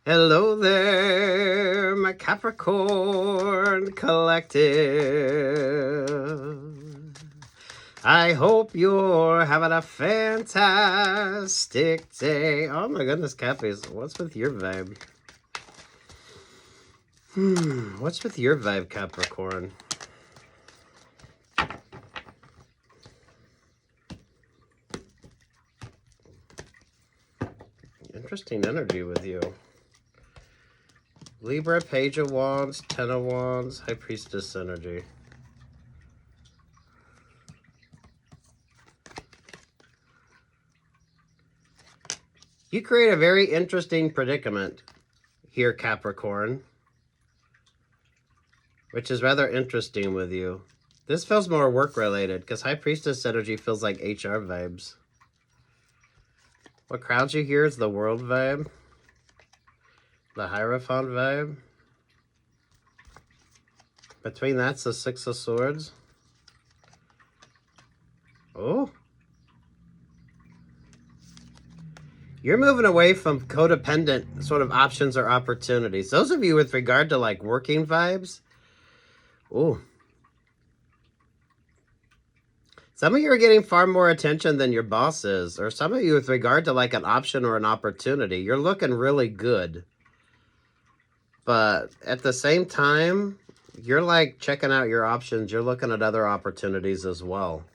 Hello there, my Capricorn Collective. I hope you're having a fantastic day. Oh my goodness, Cappies, what's with your vibe? What's with your vibe, Capricorn? Interesting energy with you. Libra, Page of Wands, Ten of Wands, High Priestess energy. You create a very interesting predicament here, Capricorn, which is rather interesting with you. This feels more work-related because High Priestess energy feels like HR vibes. What crowds you here is the World vibe, the Hierophant vibe. Between that's the Six of Swords. Oh. You're moving away from codependent sort of options or opportunities. Those of you with regard to like working vibes. Oh. Some of you are getting far more attention than your boss is. Or some of you with regard to like an option or an opportunity. You're looking really good. But at the same time, you're like checking out your options. You're looking at other opportunities as well.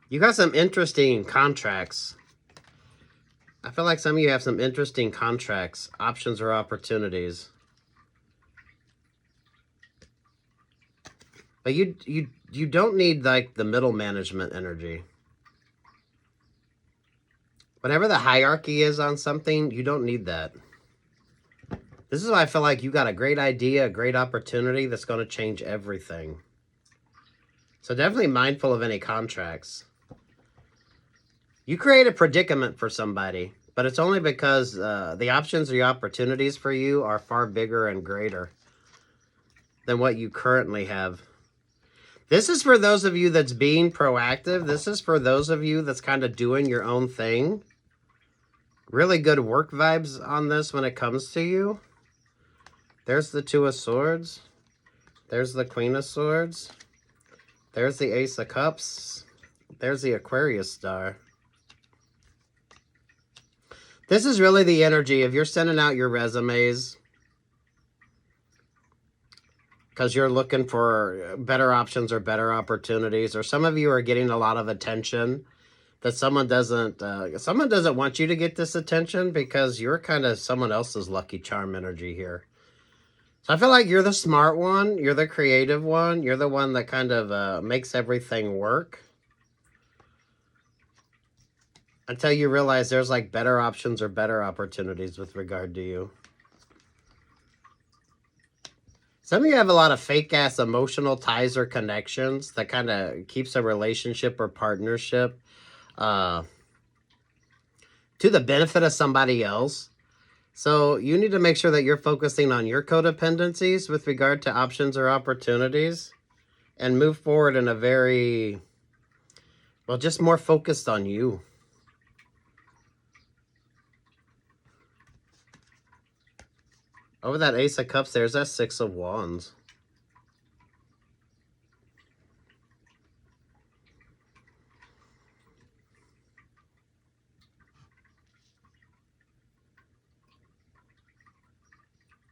You got some interesting contracts. I feel like some of you have some interesting contracts, options or opportunities. But you don't need like the middle management energy. Whatever the hierarchy is on something, you don't need that. This is why I feel like you got a great idea, a great opportunity that's going to change everything. So definitely mindful of any contracts. You create a predicament for somebody, but it's only because the options or the opportunities for you are far bigger and greater than what you currently have. This is for those of you that's being proactive. This is for those of you that's kind of doing your own thing. Really good work vibes on this when it comes to you. There's the Two of Swords. There's the Queen of Swords. There's the Ace of Cups. There's the Aquarius star. This is really the energy. If you're sending out your resumes because you're looking for better options or better opportunities, or some of you are getting a lot of attention that someone doesn't want you to get this attention because you're kind of someone else's lucky charm energy here. So I feel like you're the smart one. You're the creative one. You're the one that kind of makes everything work. Until you realize there's like better options or better opportunities with regard to you. Some of you have a lot of fake ass emotional ties or connections that kind of keeps a relationship or partnership to the benefit of somebody else. So you need to make sure that you're focusing on your codependencies with regard to options or opportunities and move forward in a very, well, just more focused on you. Over that Ace of Cups, there's that Six of Wands.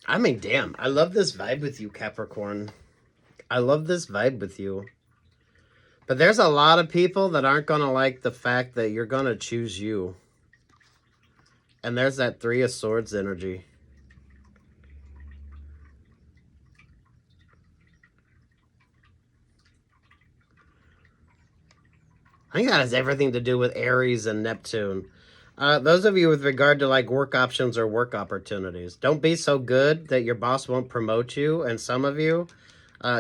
I mean, damn, I love this vibe with you, Capricorn. I love this vibe with you. But there's a lot of people that aren't going to like the fact that you're going to choose you. And there's that Three of Swords energy. I think that has everything to do with Aries and Neptune. Those of you with regard to like work options or work opportunities, don't be so good that your boss won't promote you. And some of you,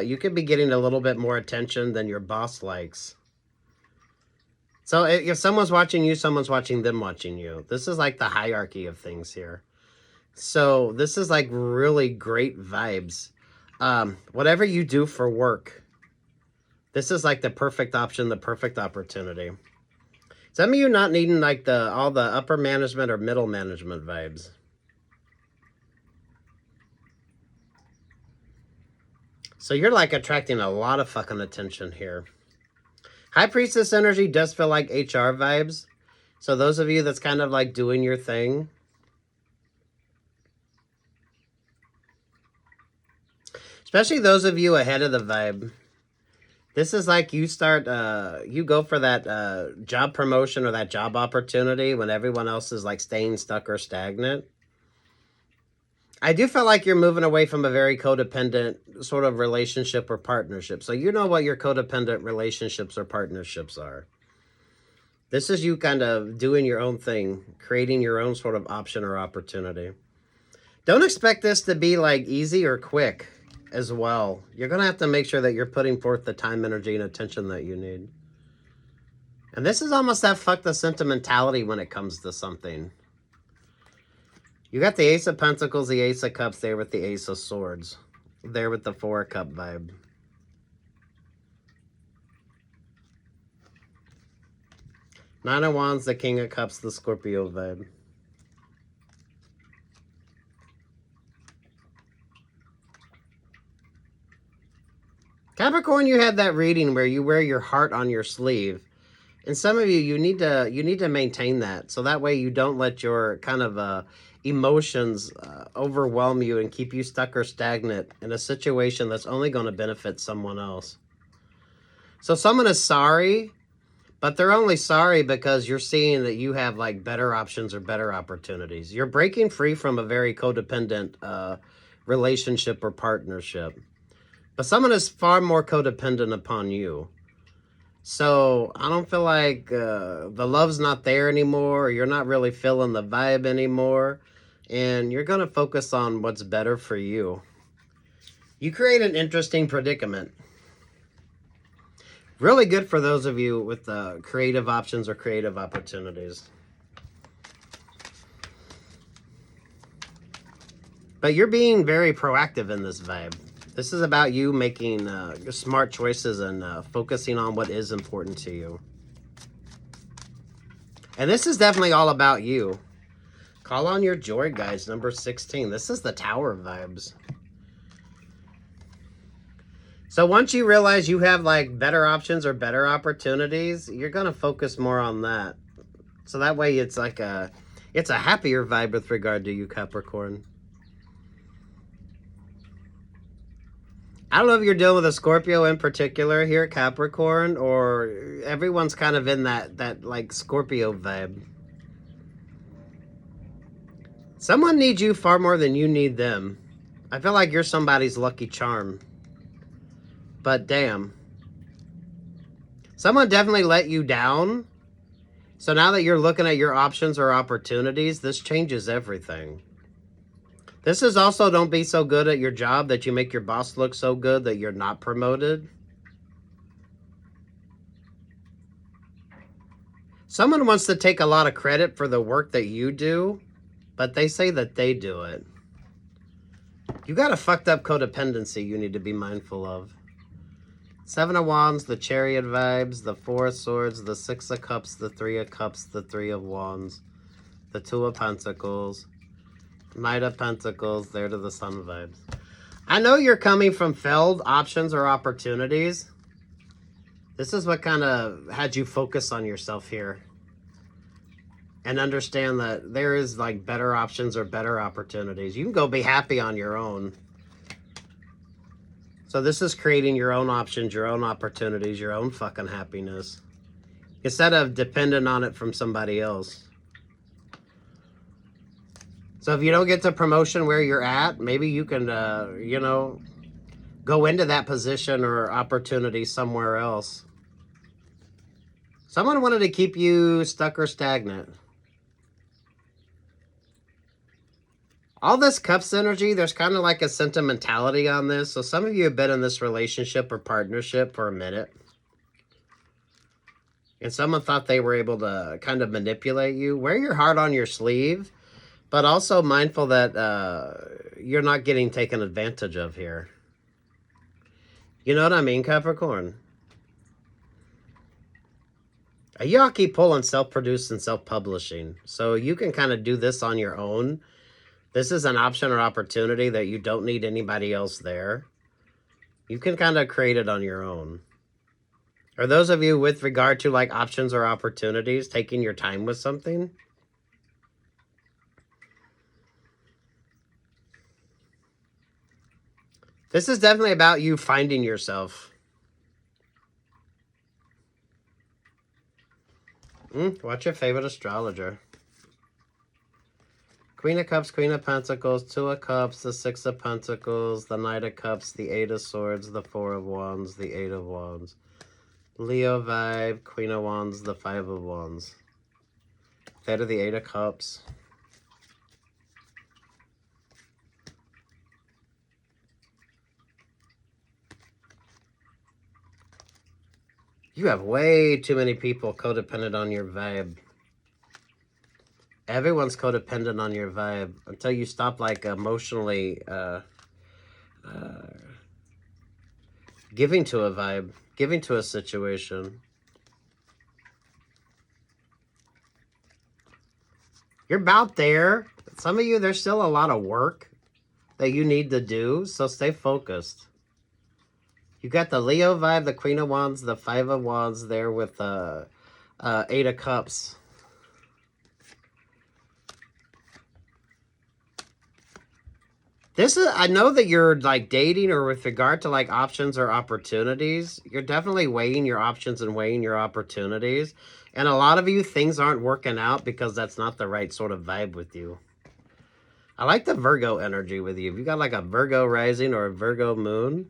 you could be getting a little bit more attention than your boss likes. So if someone's watching you, someone's watching them watching you. This is like the hierarchy of things here. So this is like really great vibes. Whatever you do for work, this is like the perfect option, the perfect opportunity. Some of you not needing like all the upper management or middle management vibes. So you're like attracting a lot of fucking attention here. High Priestess energy does feel like HR vibes. So those of you that's kind of like doing your thing. Especially those of you ahead of the vibe. This is like you start, you go for that job promotion or that job opportunity when everyone else is like staying stuck or stagnant. I do feel like you're moving away from a very codependent sort of relationship or partnership. So you know what your codependent relationships or partnerships are. This is you kind of doing your own thing, creating your own sort of option or opportunity. Don't expect this to be like easy or quick as well. You're going to have to make sure that you're putting forth the time, energy, and attention that you need. And this is almost that fuck the sentimentality when it comes to something. You got the Ace of Pentacles, the Ace of Cups there with the Ace of Swords. There with the Four of Cup vibe. Nine of Wands, the King of Cups, the Scorpio vibe. Capricorn, you had that reading where you wear your heart on your sleeve. And some of you, you need to maintain that. So that way you don't let your kind of emotions overwhelm you and keep you stuck or stagnant in a situation that's only going to benefit someone else. So someone is sorry, but they're only sorry because you're seeing that you have like better options or better opportunities. You're breaking free from a very codependent relationship or partnership. But someone is far more codependent upon you. So I don't feel like the love's not there anymore. Or you're not really feeling the vibe anymore. And you're going to focus on what's better for you. You create an interesting predicament. Really good for those of you with creative options or creative opportunities. But you're being very proactive in this vibe. This is about you making smart choices and focusing on what is important to you. And this is definitely all about you. Call on your joy, guys. Number 16. This is the Tower vibes. So once you realize you have like better options or better opportunities, you're going to focus more on that. So that way it's like it's a happier vibe with regard to you, Capricorn. I don't know if you're dealing with a Scorpio in particular here, Capricorn, or everyone's kind of in that like Scorpio vibe. Someone needs you far more than you need them. I feel like you're somebody's lucky charm. But damn. Someone definitely let you down. So now that you're looking at your options or opportunities, this changes everything. This is also don't be so good at your job that you make your boss look so good that you're not promoted. Someone wants to take a lot of credit for the work that you do, but they say that they do it. You got a fucked up codependency you need to be mindful of. Seven of Wands, the Chariot vibes, the Four of Swords, the Six of Cups, the Three of Cups, the Three of Wands, the Two of Pentacles, Knight of Pentacles, there to the Sun vibes. I know you're coming from failed options or opportunities. This is what kind of had you focus on yourself here. And understand that there is like better options or better opportunities. You can go be happy on your own. So this is creating your own options, your own opportunities, your own fucking happiness. Instead of dependent on it from somebody else. So if you don't get the promotion where you're at, maybe you can, you know, go into that position or opportunity somewhere else. Someone wanted to keep you stuck or stagnant. All this Cups energy, there's kind of like a sentimentality on this. So some of you have been in this relationship or partnership for a minute. And someone thought they were able to kind of manipulate you. Wear your heart on your sleeve. But also mindful that you're not getting taken advantage of here. You know what I mean, Capricorn? You all keep pulling self-produced and self-publishing. So you can kind of do this on your own. This is an option or opportunity that you don't need anybody else there. You can kind of create it on your own. Or those of you with regard to like options or opportunities, taking your time with something. This is definitely about you finding yourself. What's your favorite astrologer? Queen of Cups, Queen of Pentacles, Two of Cups, the Six of Pentacles, the Knight of Cups, the Eight of Swords, the Four of Wands, the Eight of Wands. Leo vibe, Queen of Wands, the Five of Wands. That of the Eight of Cups. You have way too many people codependent on your vibe. Everyone's codependent on your vibe until you stop like emotionally giving to a vibe, giving to a situation. You're about there. Some of you, there's still a lot of work that you need to do, so stay focused. You got the Leo vibe, the Queen of Wands, the Five of Wands there with the Eight of Cups. This is, I know that you're like dating or with regard to like options or opportunities, you're definitely weighing your options and weighing your opportunities. And a lot of you, things aren't working out because that's not the right sort of vibe with you. I like the Virgo energy with you. If you got like a Virgo rising or a Virgo moon,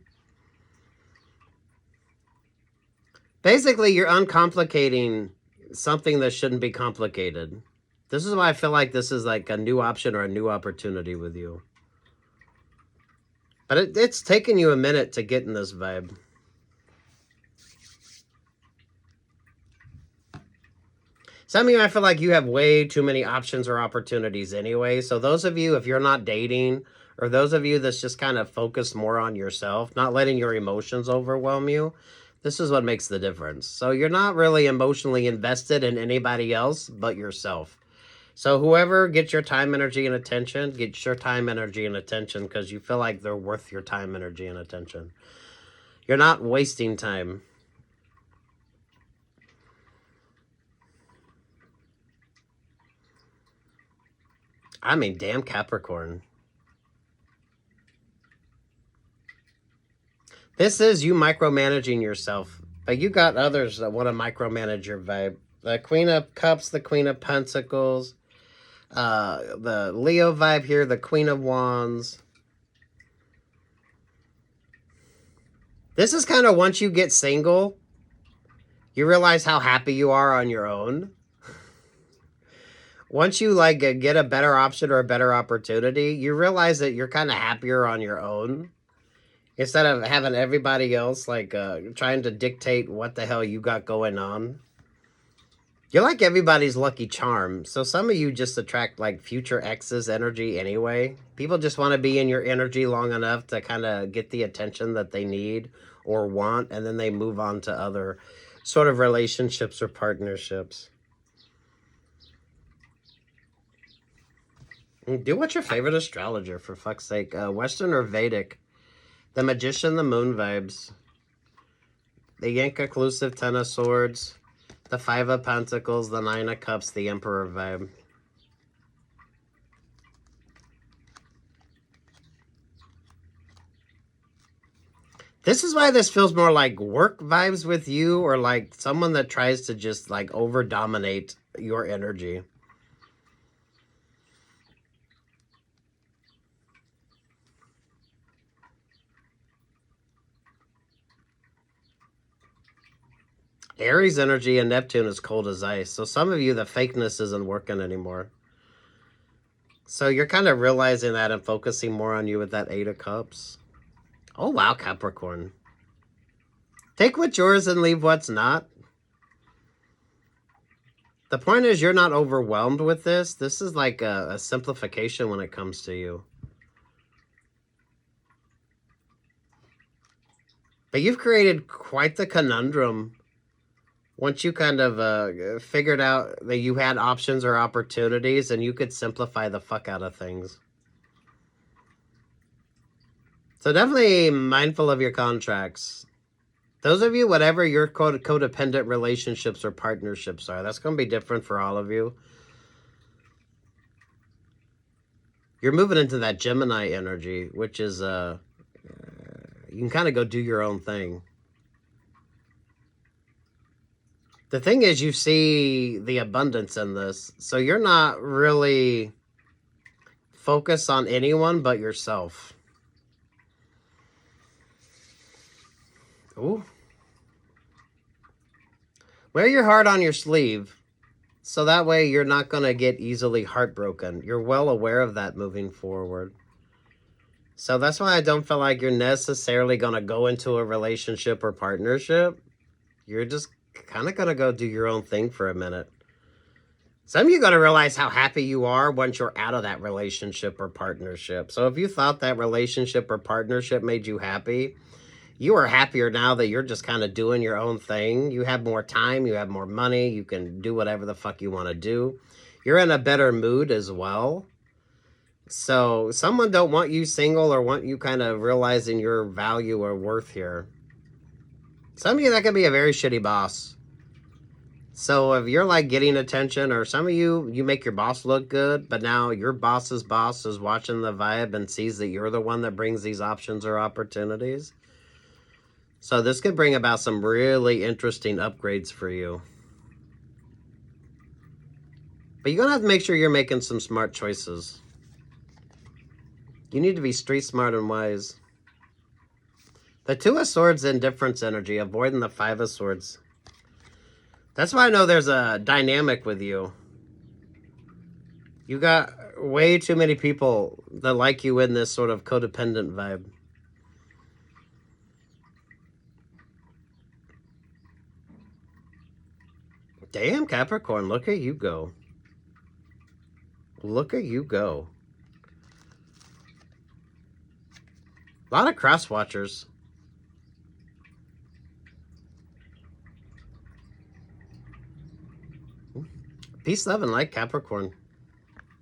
basically you're uncomplicating something that shouldn't be complicated. This is why I feel like this is like a new option or a new opportunity with you. But it's taken you a minute to get in this vibe. Some of you, I feel like you have way too many options or opportunities anyway. So those of you, if you're not dating, or those of you that's just kind of focused more on yourself, not letting your emotions overwhelm you, this is what makes the difference. So you're not really emotionally invested in anybody else but yourself. So whoever gets your time, energy, and attention, gets your time, energy, and attention because you feel like they're worth your time, energy, and attention. You're not wasting time. I mean, damn Capricorn. This is you micromanaging yourself, but you got others that want to micromanage your vibe. The Queen of Cups, the Queen of Pentacles, the Leo vibe here, the Queen of Wands. This is kind of once you get single, you realize how happy you are on your own. Once you like get a better option or a better opportunity, you realize that you're kind of happier on your own. Instead of having everybody else like trying to dictate what the hell you got going on. You're like everybody's lucky charm. So some of you just attract like future exes energy anyway. People just want to be in your energy long enough to kind of get the attention that they need or want. And then they move on to other sort of relationships or partnerships. Do what's your favorite astrologer, for fuck's sake. Western or Vedic? The Magician, the Moon vibes. The Yank Occlusive, Ten of Swords. The Five of Pentacles, the Nine of Cups, the Emperor vibe. This is why this feels more like work vibes with you, or like someone that tries to just like over dominate your energy. Aries energy and Neptune is cold as ice. So some of you, the fakeness isn't working anymore. So you're kind of realizing that and focusing more on you with that Eight of Cups. Oh, wow, Capricorn. Take what's yours and leave what's not. The point is you're not overwhelmed with this. This is like a simplification when it comes to you. But you've created quite the conundrum once you kind of figured out that you had options or opportunities and you could simplify the fuck out of things. So definitely mindful of your contracts. Those of you, whatever your codependent relationships or partnerships are, that's going to be different for all of you. You're moving into that Gemini energy, which is, you can kind of go do your own thing. The thing is, you see the abundance in this, so you're not really focused on anyone but yourself. Ooh. Wear your heart on your sleeve, so that way you're not going to get easily heartbroken. You're well aware of that moving forward. So that's why I don't feel like you're necessarily going to go into a relationship or partnership. You're just kind of going to go do your own thing for a minute. Some of you got to realize how happy you are once you're out of that relationship or partnership. So if you thought that relationship or partnership made you happy, you are happier now that you're just kind of doing your own thing. You have more time, you have more money, you can do whatever the fuck you want to do. You're in a better mood as well. So someone don't want you single or want you kind of realizing your value or worth here. Some of you, that can be a very shitty boss. So if you're like getting attention, or some of you, you make your boss look good, but now your boss's boss is watching the vibe and sees that you're the one that brings these options or opportunities. So this could bring about some really interesting upgrades for you. But you're going to have to make sure you're making some smart choices. You need to be street smart and wise. The Two of Swords, indifference energy, avoiding the Five of Swords. That's why I know there's a dynamic with you. You got way too many people that like you in this sort of codependent vibe. Damn, Capricorn, look at you go. Look at you go. A lot of cross watchers. Peace, love, and light, Capricorn.